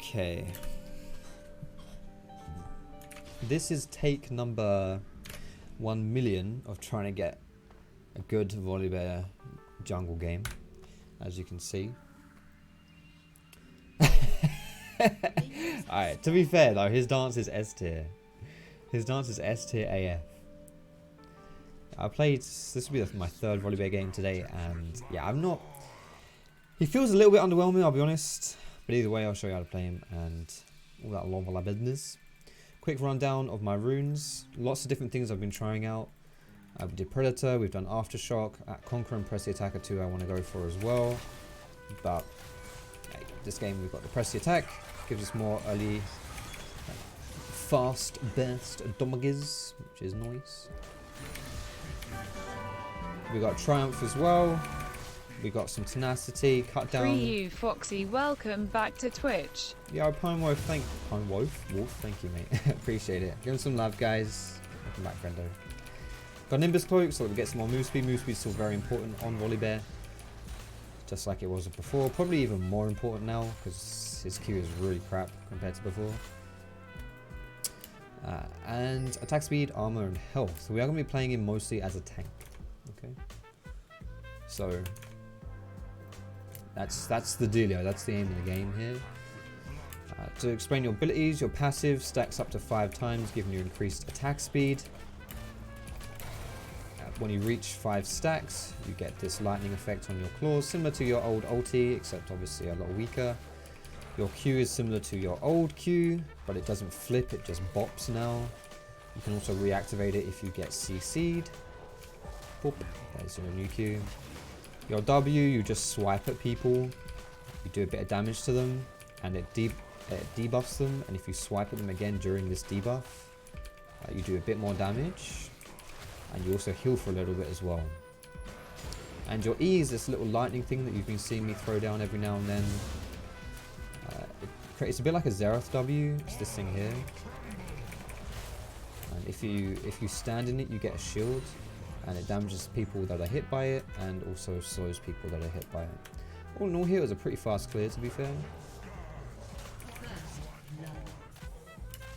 Okay. This is take number 1 million of trying to get a good Volibear jungle game, as you can see. Alright, to be fair though, his dance is S tier. His dance is S tier AF. I played, this will be my third Volibear game today, and yeah, I'm not, he feels a little bit underwhelming, I'll be honest. But either way, I'll show you how to play him and all that long business. Quick rundown of my runes. Lots of different things I've been trying out. We did Predator, we've done Aftershock. At Conquer and Press the Attacker 2 I want to go for as well. But this game we've got the Press the Attack. Gives us more early fast burst damages, which is nice. We got Triumph as well. We got some tenacity, cut down. Free you, Foxy. Welcome back to Twitch. Yeah, Wolf, thank you, mate. Appreciate it. Give him some love, guys. Welcome back, friendo. Got Nimbus Cloak, so that we get some more move speed. Move speed is still very important on Volibear, just like it was before. Probably even more important now because his Q is really crap compared to before. And attack speed, armor, and health. So we are going to be playing him mostly as a tank. Okay. So that's the dealio, that's the aim of the game here. To explain your abilities, your passive stacks up to 5 times, giving you increased attack speed. When you reach 5 stacks, you get this lightning effect on your claws, similar to your old ulti, except obviously a lot weaker. Your Q is similar to your old Q, but it doesn't flip, it just bops now. You can also reactivate it if you get CC'd. Boop, there's your new Q. Your W, you just swipe at people, you do a bit of damage to them, and it debuffs them, and if you swipe at them again during this debuff, you do a bit more damage, and you also heal for a little bit as well. And your E is this little lightning thing that you've been seeing me throw down every now and then. It's a bit like a Xerath W, it's this thing here. And if you stand in it, you get a shield. And it damages people that are hit by it, and also slows people that are hit by it. All in all here, it was a pretty fast clear, to be fair.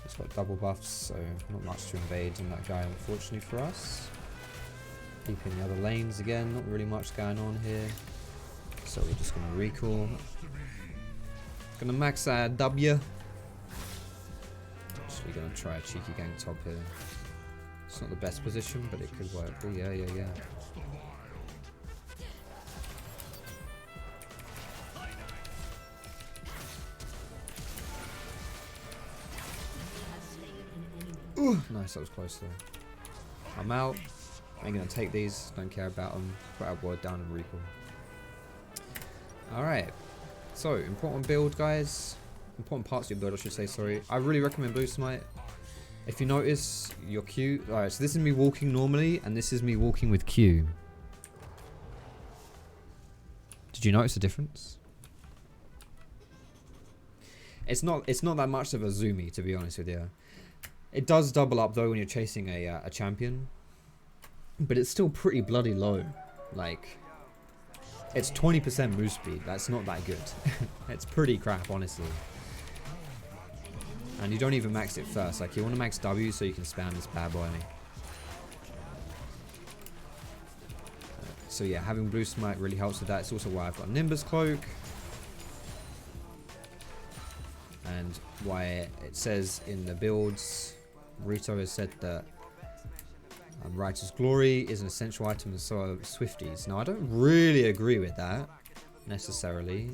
It's got double buffs, so not much to invade on that guy, unfortunately for us. Keeping the other lanes again, not really much going on here. So we're just going to recall. Going to max our W. Actually going to try a cheeky gang top here. It's not the best position, but it could work. Oh, yeah. Ooh, nice, that was close there. I'm out. Ain't gonna take these. Don't care about them. Put our word down and recall. Alright. So, important build, guys. Important parts of your build, I should say, sorry. I really recommend Blue Smite. If you notice your Q, alright, so this is me walking normally, and this is me walking with Q. Did you notice the difference? It's not that much of a zoomy, to be honest with you. It does double up though when you're chasing a champion, but it's still pretty bloody low. Like, it's 20% move speed. That's not that good. It's pretty crap, honestly. And you don't even max it first. Like, you want to max W so you can spam this bad boy. So yeah, having Blue Smite really helps with that. It's also why I've got Nimbus Cloak. And why it says in the builds, Rito has said that Righteous Glory is an essential item and so are Swifties. Now, I don't really agree with that, necessarily.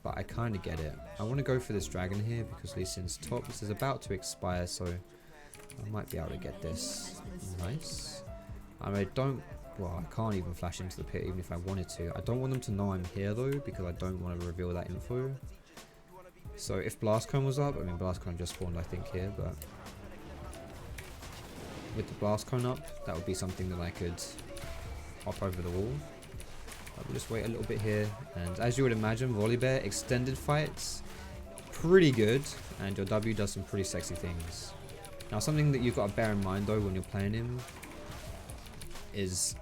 But I kind of get it. I want to go for this dragon here because Lee Sin's top. This is about to expire, so I might be able to get this. Nice. I can't even flash into the pit even if I wanted to. I don't want them to know I'm here though, because I don't want to reveal that info. So if Blast Cone was up, I mean Blast Cone just spawned I think here, but with the Blast Cone up, that would be something that I could hop over the wall. We'll just wait a little bit here, and as you would imagine, Volibear extended fights pretty good, and your W does some pretty sexy things. Now, something that you've got to bear in mind though when you're playing him is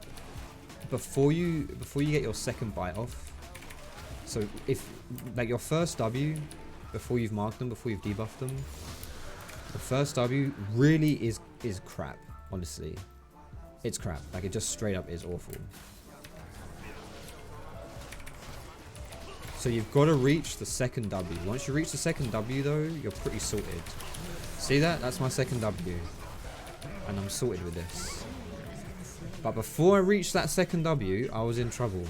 before you get your second bite off. So if like your first W, before you've marked them, before you've debuffed them. The first W really is crap, honestly. It's crap. Like, it just straight up is awful. So you've got to reach the second W. Once you reach the second W though, you're pretty sorted. See that? That's my second W. And I'm sorted with this. But before I reached that second W, I was in trouble.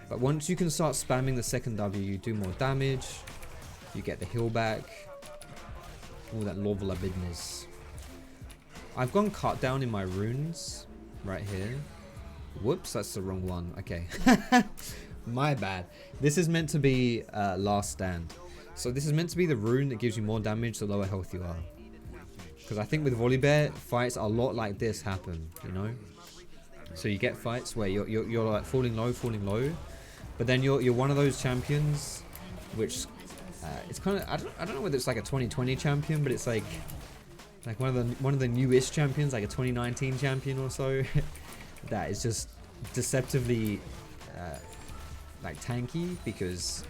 But once you can start spamming the second W, you do more damage. You get the heal back. All that Lovola business. I've gone cut down in my runes. Right here. Whoops, that's the wrong one. Okay. My bad. This is meant to be Last Stand. So this is meant to be the rune that gives you more damage the lower health you are. Because I think with Volibear, fights a lot like this happen, you know? So you get fights where you're like falling low. But then you're one of those champions which it's kind of, I don't know whether it's like a 2020 champion, but it's like one of the newest champions, like a 2019 champion or so. That is just deceptively like tanky because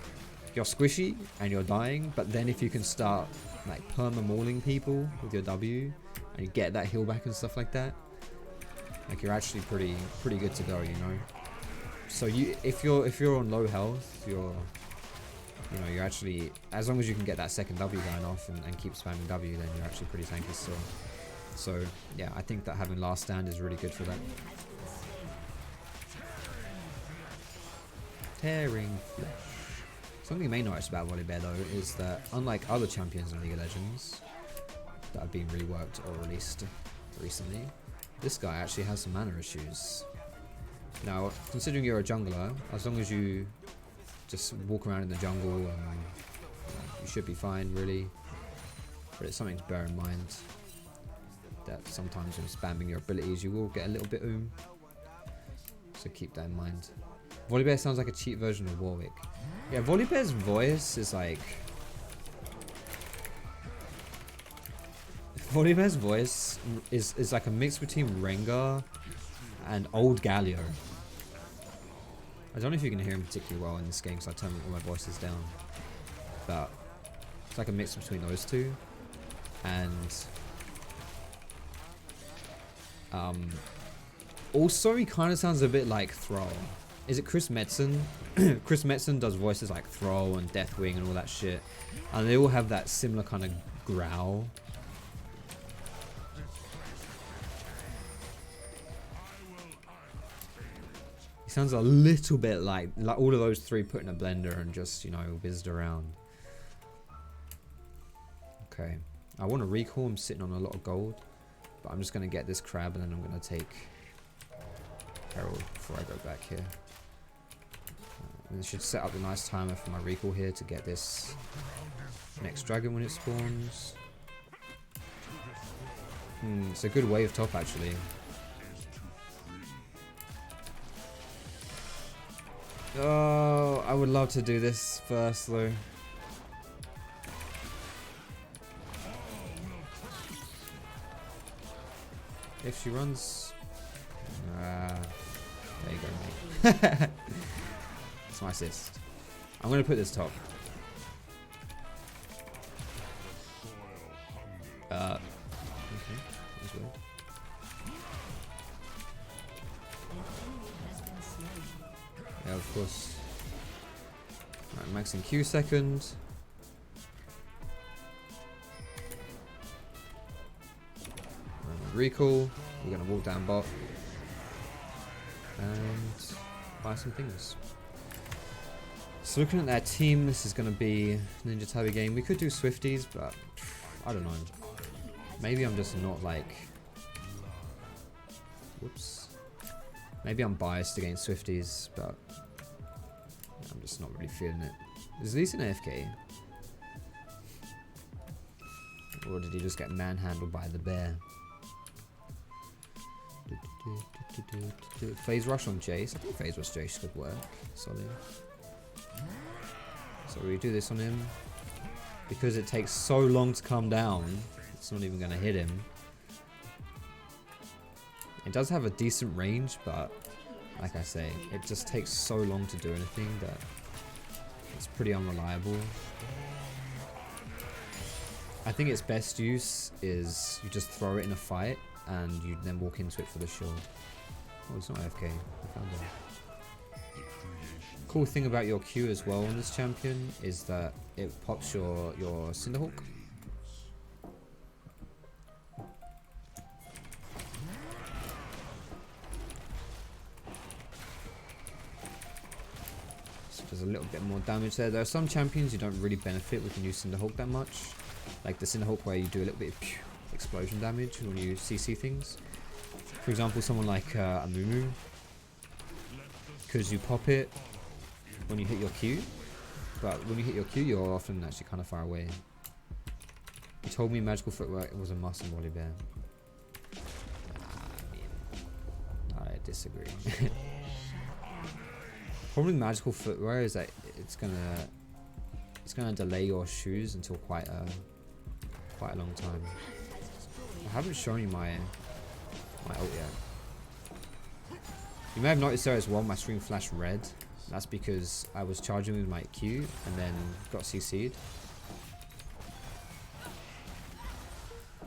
you're squishy and you're dying, but then if you can start like perma-mauling people with your W and you get that heal back and stuff like that, like you're actually pretty good to go, you know. So if you're on low health, you're actually, as long as you can get that second W going off and keep spamming W, then you're actually pretty tanky still. So yeah, I think that having Last Stand is really good for that. Tearing Flesh. Something you may notice about Volibear though is that unlike other champions in League of Legends that have been reworked or released recently, this guy actually has some mana issues. Now, considering you're a jungler, as long as you just walk around in the jungle, you should be fine really. But it's something to bear in mind that sometimes when spamming your abilities you will get a little bit so keep that in mind. Volibear sounds like a cheap version of Warwick. Yeah, Volibear's voice is like... Volibear's voice is like a mix between Rengar and Old Galio. I don't know if you can hear him particularly well in this game because I turned all my voices down. But it's like a mix between those two. And... also, he kind of sounds a bit like Thrall. Is it Chris Metzen? Chris Metzen does voices like Thrall and Deathwing and all that shit. And they all have that similar kind of growl. He sounds a little bit like all of those three put in a blender and just, you know, whizzed around. Okay. I want to recall. I'm sitting on a lot of gold. But I'm just going to get this crab and then I'm going to take Herald before I go back here. And I should set up a nice timer for my recall here to get this next dragon when it spawns. It's a good wave top actually. Oh, I would love to do this first though. If she runs... there you go, mate. That's my assist. I'm going to put this top. Okay. That's weird. Yeah, of course. Right, maxing Q second. Recall. We're going to walk down bot and buy some things. So looking at their team, this is going to be Ninja Tabi game. We could do Swifties, but I don't know. Maybe I'm just not like... Whoops. Maybe I'm biased against Swifties, but I'm just not really feeling it. Is Lee Sin AFK? Or did he just get manhandled by the bear? Phase rush on Jace. I think phase rush Jace could work. Solid. So we do this on him. Because it takes so long to come down, it's not even going to hit him. It does have a decent range, but like I say, it just takes so long to do anything that it's pretty unreliable. I think its best use is you just throw it in a fight and you then walk into it for the shield. Oh, it's not AFK. I found it. Cool thing about your Q as well on this champion is that it pops your Cinderhawk. So there's a little bit more damage there. There are some champions you don't really benefit with the new Cinderhawk that much. Like the Cinderhawk where you do a little bit of explosion damage when you CC things. For example, someone like a Mumu. Because you pop it when you hit your Q, but when you hit your Q, you're often actually kind of far away. You told me magical footwork was a must in Volibear. I disagree. Problem with magical footwear is that it's gonna delay your shoes until quite a long time. I haven't shown you my ult yet. You may have noticed there as well, my stream flashed red. That's because I was charging with my Q and then got CC'd.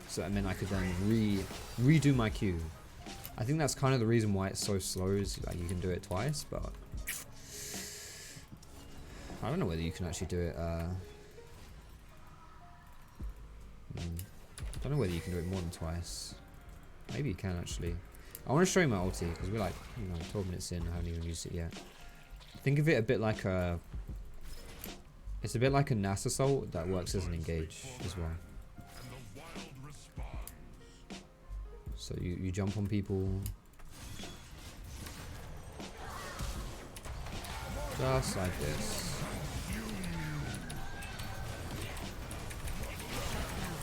So and then I could then redo my Q. I think that's kind of the reason why it's so slow, is like you can do it twice, but I don't know whether you can actually do it. I don't know whether you can do it more than twice. Maybe you can actually. I want to show you my ulti because we're like 12 minutes in. I haven't even used it yet. Think of it a bit like a. It's a bit like a Nass assault that works as an engage as well. So you jump on people. Just like this.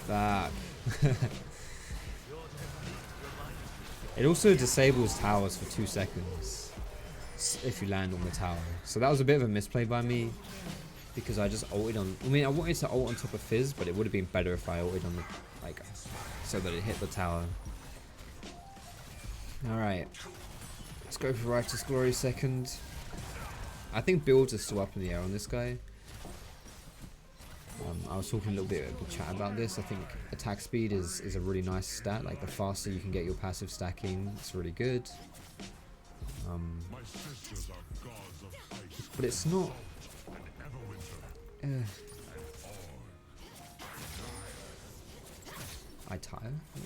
That. It also disables towers for 2 seconds if you land on the tower. So that was a bit of a misplay by me because I just ulted on. I mean, I wanted to ult on top of Fizz, but it would have been better if I ulted on the so that it hit the tower. All right, let's go for Righteous Glory second. I think builds are still up in the air on this guy. I was talking a little bit of a chat about this. I think attack speed is a really nice stat. Like the faster you can get your passive stacking, it's really good. But it's not. I tire? I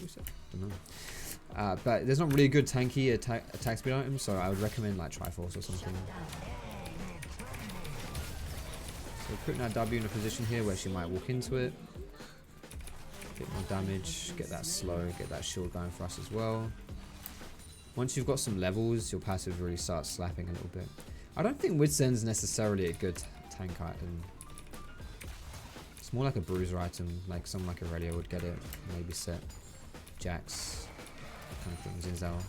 don't know. But there's not really a good tanky attack speed item, so I would recommend like Triforce or something. So putting our W in a position here where she might walk into it, get more damage, get that slow, get that shield going for us as well. Once you've got some levels, your passive really starts slapping a little bit. I don't think Wits End's necessarily a good tank item. It's more like a bruiser item, like someone like Aurelia would get it, maybe set Jax, kind of things, Zinzal.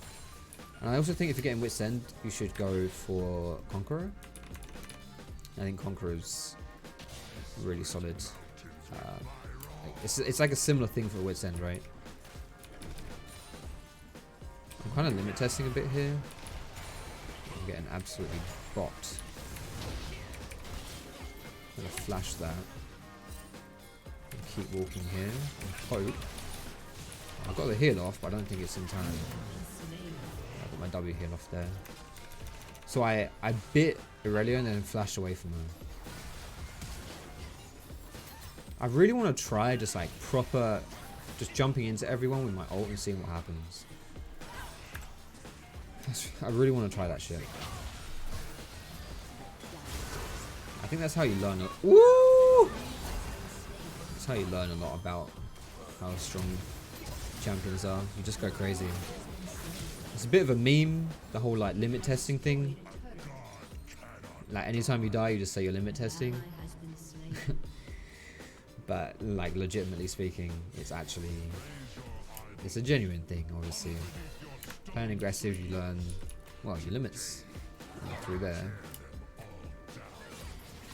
And I also think if you're getting Wits End, you should go for Conqueror. I think Conqueror's really solid. It's like a similar thing for Wits End, right? I'm kind of limit testing a bit here. I'm getting absolutely bopped. I'm gonna flash that. Keep walking here and hope. I got the heal off, but I don't think it's in time. I got my W heal off there. So I bit Aurelia and then flashed away from her. I really want to try just like proper, just jumping into everyone with my ult and seeing what happens. I really want to try that shit. I think that's how you learn it. Woo! That's how you learn a lot about how strong champions are. You just go crazy. It's a bit of a meme, the whole like limit testing thing. Like anytime you die, you just say you're limit testing. But like legitimately speaking, it's a genuine thing, obviously. Playing aggressive, you learn, well, your limits through there.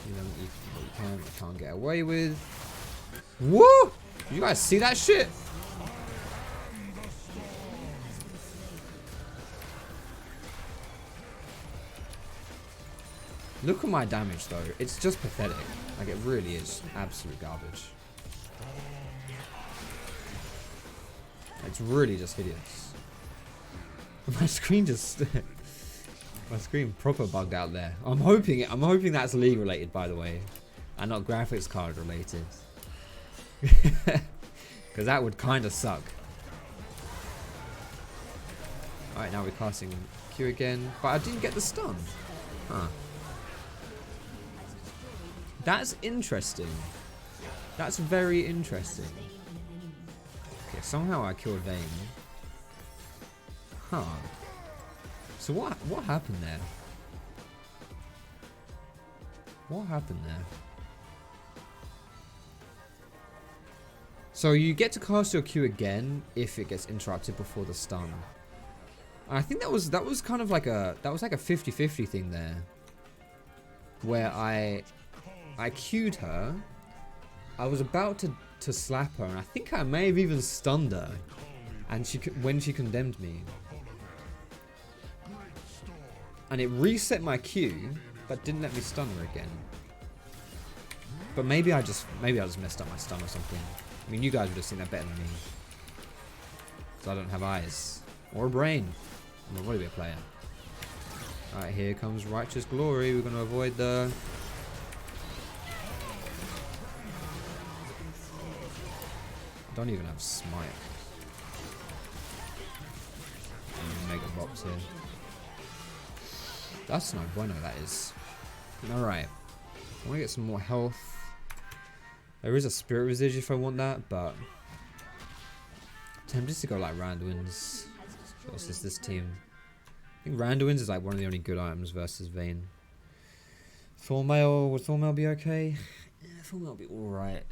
You learn what you can't get away with. Woo! You guys see that shit? Look at my damage though, it's just pathetic. Like it really is absolute garbage. It's really just hideous. My screen just my screen proper bugged out there. I'm hoping that's League related, by the way, and not graphics card related. Because that would kind of suck. Alright, now we're casting Q again, but I didn't get the stun. Huh. That's interesting. That's very interesting. Okay, somehow I killed Vayne. Huh. So what happened there? What happened there? So you get to cast your Q again if it gets interrupted before the stun. And I think that was kind of like a 50-50 thing there. Where I Q'd her. I was about to slap her, and I think I may have even stunned her. And when she condemned me. And it reset my Q, but didn't let me stun her again. But maybe I just messed up my stun or something. I mean, you guys would have seen that better than me. So I don't have eyes or a brain. I'm a Volibear player. Alright, here comes Righteous Glory. We're going to avoid the... Don't even have Smite. Mega box here. That's no bueno, that is. Alright. I want to get some more health. There is a Spirit Visage if I want that, but... I'm tempted to go like Randuin's. Versus this team. I think Randuin's is like one of the only good items versus Vayne. Thornmail, would Thornmail be okay? Yeah, Thornmail will be alright.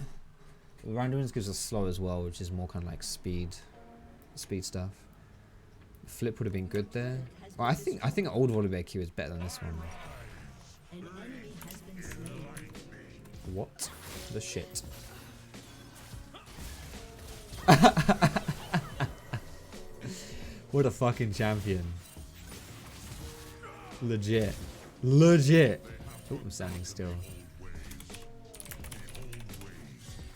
Randuin's gives us slow as well, which is more kind of like speed stuff. Flip would have been good there. Well, I think old Volibear Q is better than this one. What the shit? What a fucking champion. Legit. Legit. Oh, I'm standing still.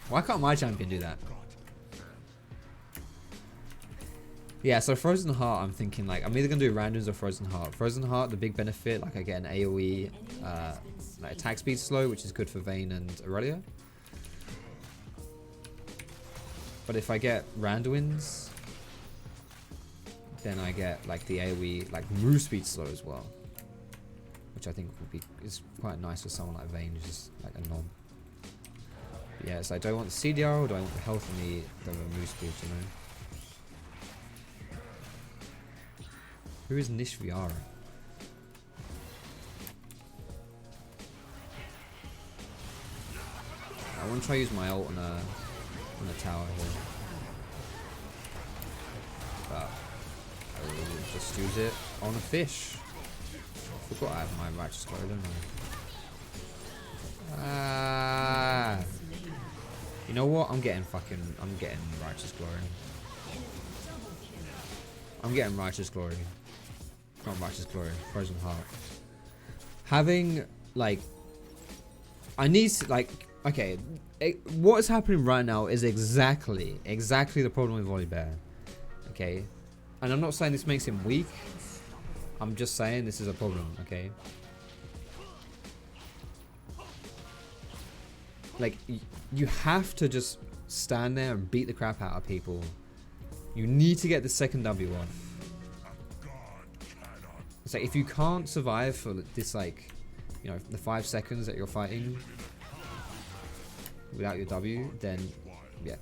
Why can't my champion do that? Yeah, so Frozen Heart, I'm thinking like, I'm either going to do Randoms or Frozen Heart. Frozen Heart, the big benefit, like I get an AoE like attack speed slow, which is good for Vayne and Aurelia. But if I get Randuin's, then I get like the AoE, like move speed slow as well. Which I think would be, is quite nice for someone like Vayne, who's just like a knob. Yeah, so I don't want the CDR or do I want the health and the move speed, you know? Who is Nish Viara? I want to try use my ult on a tower here. But I will just use it on a fish. I forgot I have my Righteous Glory, don't I? Ah. You know what? I'm getting Righteous Glory. I'm getting Righteous Glory. Not Righteous Glory. Frozen Heart. Having, like... I need to, like... Okay. What is happening right now is exactly the problem with Volibear. Okay? And I'm not saying this makes him weak. I'm just saying this is a problem, okay? Like, you have to just stand there and beat the crap out of people. You need to get the second W off. It's like, if you can't survive for this, like, you know, the 5 seconds that you're fighting without your W, then, yeah.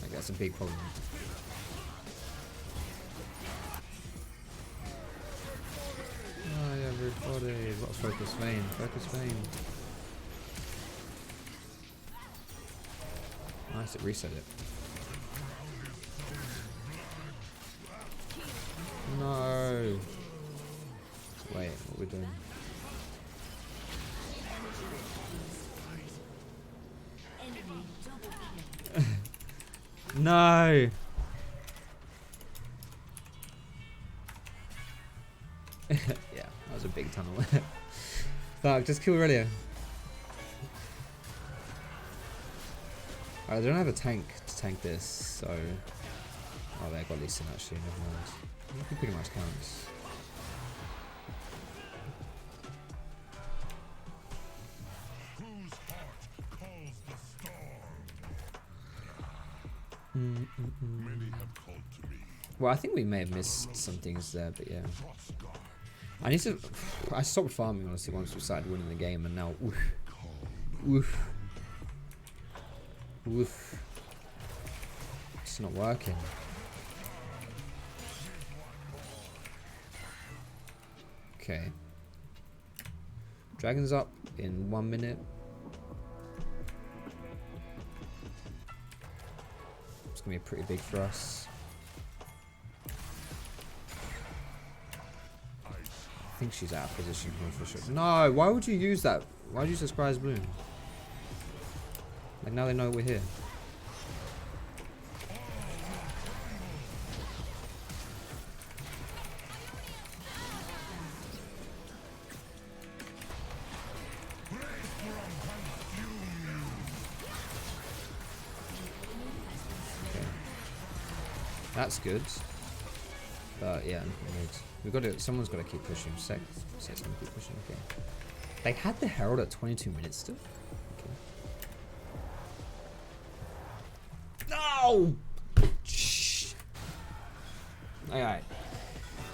Like, that's a big problem. Hi everybody, what's Focus Vayne? Focus Vayne. Nice, it reset it. No. Wait, what are we doing? No. Yeah, that was a big tunnel. Fuck, just kill Aurelia. I don't have a tank to tank this, so... Oh, they got Lee Sin actually, never mind. He pretty much counts. Well, I think we may have missed some things there, but yeah. I need to... I stopped farming, honestly, once we started winning the game, and now... Oof. Oof. Oof. It's not working. Okay. Dragon's up in 1 minute. It's gonna be pretty big for us. I think she's out of position here for sure. No, why would you use that? Why would you use the Scry's Bloom? Like now they know we're here. Okay. That's good. But yeah, we've got to. Someone's got to keep pushing. Set's gonna keep pushing. Okay. They had the Herald at 22 minutes still. Okay. No. Shh. All right.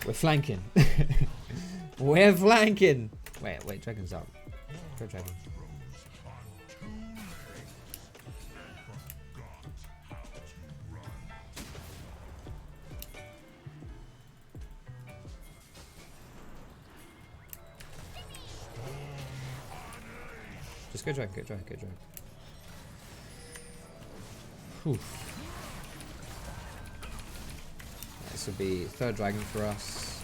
We're flanking. We're flanking. Wait. Dragon's up. Go dragon. Just go dragon, go dragon, go dragon. Whew. This will be third dragon for us.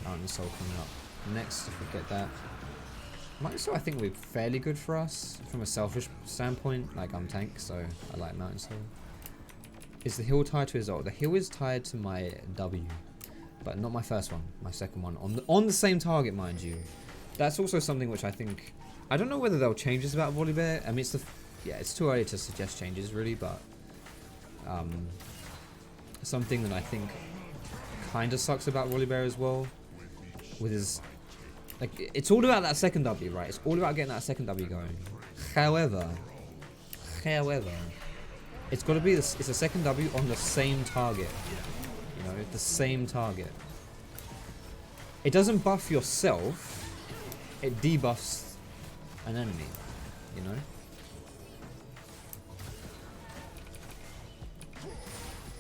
Mountain Soul coming up next if we get that. Mountain Soul I think will be fairly good for us from a selfish standpoint. Like I'm tank, so I like Mountain Soul. Is the heal tied to his ult? The heal is tied to my W, but not my first one. My second one on the same target, mind you. That's also something which I think. I don't know whether they'll change this about Volibear. I mean, it's too early to suggest changes really, but something that I think kind of sucks about Volibear as well, with his like it's all about that second W, right? It's all about getting that second W going. However, it's got to be it's a second W on the same target, you know, the same target. It doesn't buff yourself; it debuffs an enemy, you know.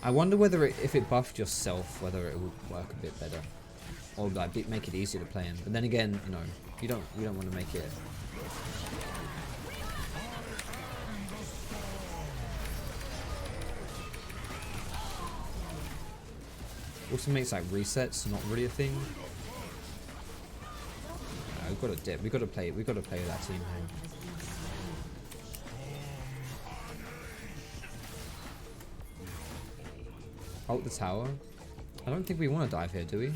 I wonder whether if it buffed yourself, whether it would work a bit better, or like make it easier to play in. But then again, you know, you don't want to make it. Also makes like resets not really a thing. We've got to dip. We've got to play with that team here. Ult the tower. I don't think we want to dive here, do we?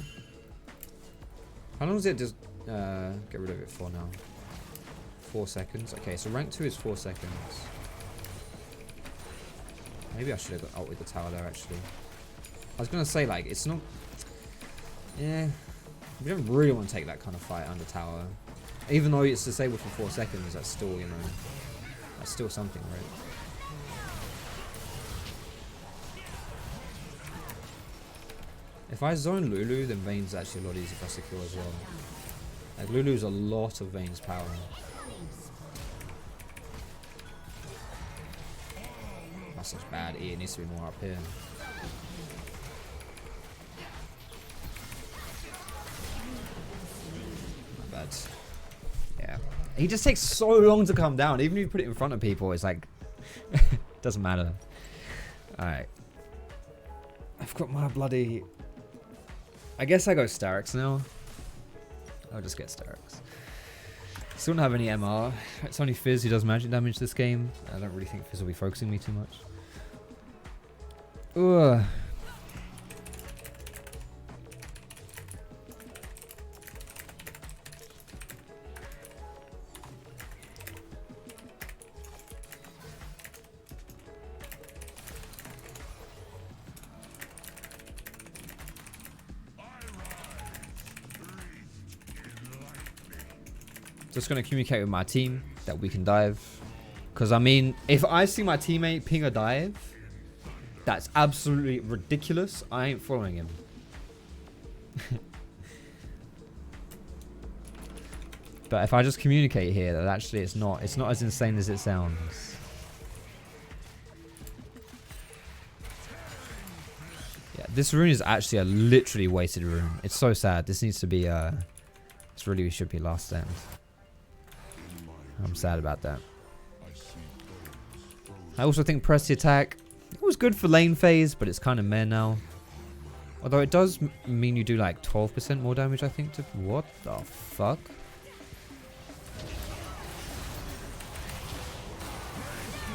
How long does it just get rid of it for now? 4 seconds. Okay, so rank 2 is 4 seconds. Maybe I should have got ult with the tower there actually. I was gonna say like it's not. Yeah. We don't really want to take that kind of fight under tower. Even though it's disabled for 4 seconds, that's still, you know, that's still something, right? If I zone Lulu, then Vayne's actually a lot easier for us to kill as well. Like Lulu's a lot of Vayne's power. That's such bad E, it needs to be more up here. Yeah, he just takes so long to come down. Even if you put it in front of people, it's like doesn't matter. All right, I've got my bloody. I guess I go Starix now. I'll just get Starix. Still don't have any MR. It's only Fizz who does magic damage this game. I don't really think Fizz will be focusing me too much. Ugh. Just going to communicate with my team that we can dive. Because, I mean, if I see my teammate ping a dive, that's absolutely ridiculous. I ain't following him. But if I just communicate here that actually it's not as insane as it sounds. Yeah, this rune is actually a literally wasted rune. It's so sad. This needs to be this really should be last stand. I'm sad about that. I also think press the attack. It was good for lane phase, but it's kind of meh now. Although it does mean you do like 12% more damage, I think. What the fuck?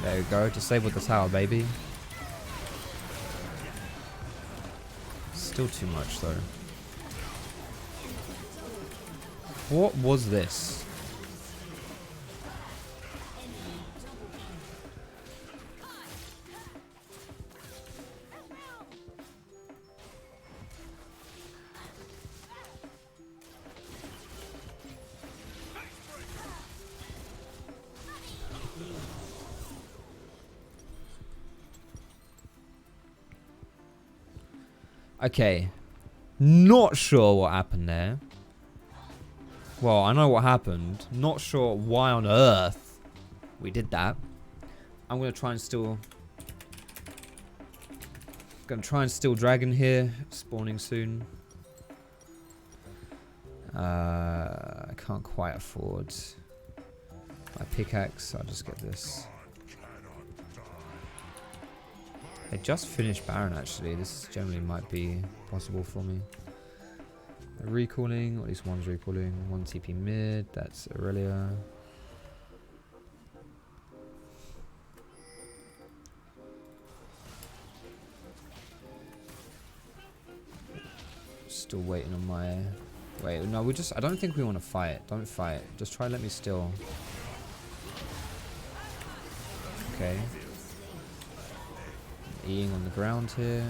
There we go. Disable the tower, baby. Still too much, though. What was this? Okay, not sure what happened there. Well, I know what happened. Not sure why on earth we did that. I'm gonna try and steal. Dragon here, spawning soon. I can't quite afford my pickaxe. I'll just get this. I just finished Baron actually. This generally might be possible for me. Recalling, or at least one's recalling. One TP mid, that's Aurelia. Still waiting on my... Wait, no, I don't think we want to fight. Don't fight. Just try let me steal. Okay. Eating on the ground here.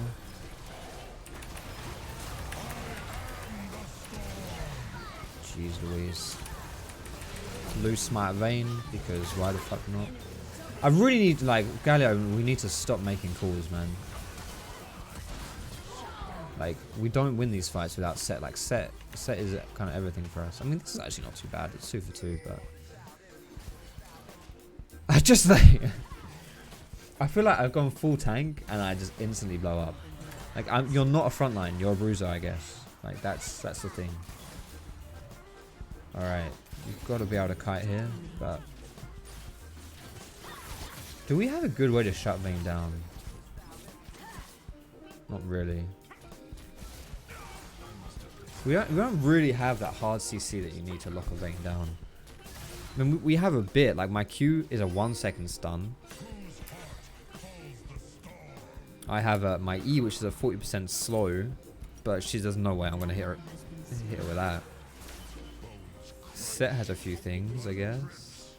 Jeez Louise. Loose Smite Vein, because why the fuck not? I really need, like, Galio, we need to stop making calls, man. Like, we don't win these fights without set. Like, set is kind of everything for us. I mean, this is actually not too bad. It's 2 for 2, but... I just, like... I feel like I've gone full tank and I just instantly blow up. Like, you're not a frontline, you're a bruiser, I guess. Like, that's the thing. Alright, you've got to be able to kite here, but... Do we have a good way to shut Vayne down? Not really. We don't really have that hard CC that you need to lock a Vayne down. I mean, we have a bit, like my Q is a 1-second stun. I have my E, which is a 40% slow, but there's no way I'm going to hit her with that. Set has a few things, I guess.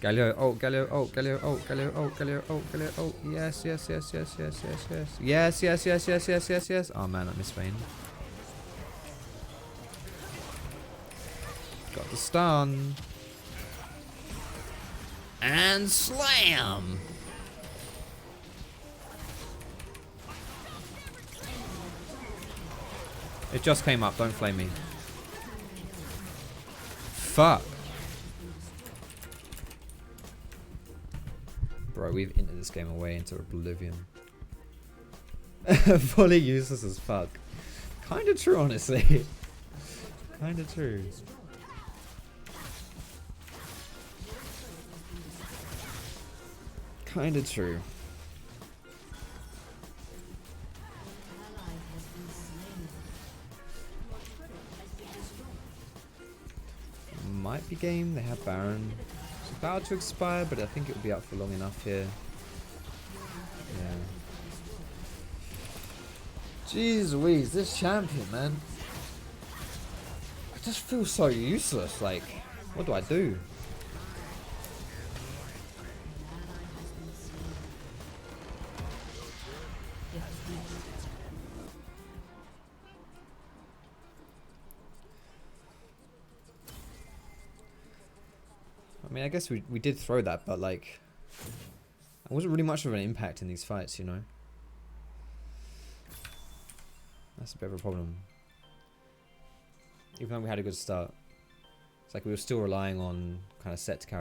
Galio, oh, Galio, oh, Galio, oh, Galio, oh, Galio, oh, Galio, oh, yes, yes, yes, yes, yes, yes, yes, yes, yes, yes, yes, yes, yes, yes. Oh man, I missed Vayne. Got the stun. And slam! It just came up, don't flame me. Fuck. Bro, we've entered this game away into oblivion. Fully useless as fuck. Kinda true, honestly. Kinda true. Kinda true. Might be game. They have Baron. It's about to expire, but I think it will be up for long enough here. Yeah. Jeez Louise, this champion, man. I just feel so useless. Like, what do I do? mean, I guess we did throw that, but like, it wasn't really much of an impact in these fights, you know. That's a bit of a problem. Even though we had a good start, it's like we were still relying on kind of set to carry.